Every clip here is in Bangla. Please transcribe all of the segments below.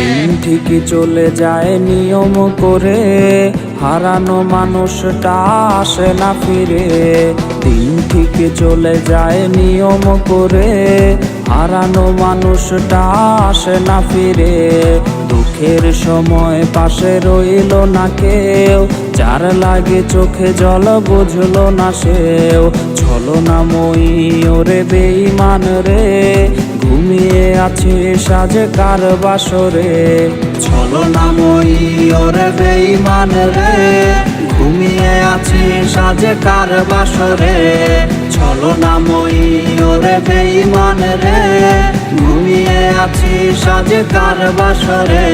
দিন ঠিকই চলে যায় নিয়ম করে, হারানো মানুষটা আসে না ফিরে। দিন ঠিকই চলে যায় নিয়ম করে, হারানো মানুষটা আসে না ফিরে। দুঃখের সময় পাশে রইল না কেউ, যার লাগে চোখে জল বুঝলো না সেও। ছলনাময়ী ওরে বেঈমান রে, ঘুমিয়ে আছে সাজে কার বাসরে। ছলনাময়ী ওরে বেঈমান রে, ঘুমিয়ে আছে সাজে কার বাসরে। ছলনাময়ী ওরে বেঈমান রে, ঘুমিয়ে আছি সাজে কার বাসরে।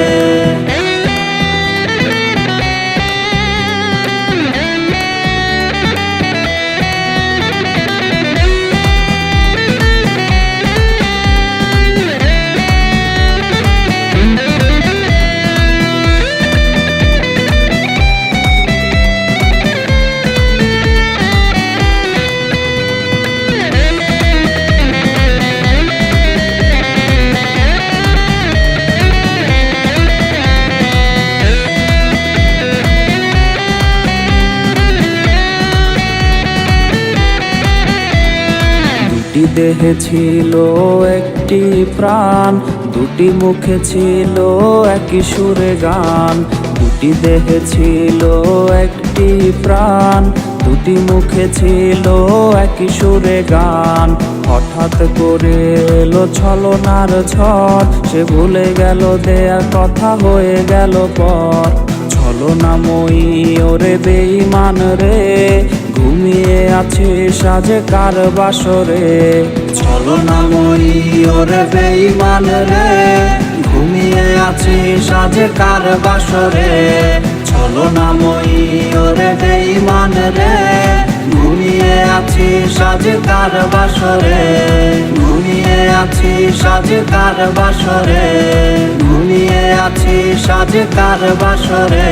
দুটি দেহে ছিল একটি প্রাণ, দুটি মুখে ছিল একই সুরে গান। দুটি দেহে ছিল একটি প্রাণ, দুটি মুখে ছিল একই সুরে গান। হঠাৎ করে এলো ছলনার ঝড়, সে ভুলে গেল দেয়া কথা হয়ে গেল পর। ছলনাময়ী ওরে বেঈমান রে, ঘুমিয়ে আছে সাজে কার বাসরে। ছলনাময়ী ওরে বেঈমান রে, ঘুমিয়ে আছে সাজে কার বাসরে। ছলনাময়ী ওরে বেঈমান রে, ঘুমিয়ে আছি সাজে কার বাসরে। ঘুমিয়ে আছি সাজে কার বাসরে। ঘুমিয়ে আছি সাজে কার বাসরে।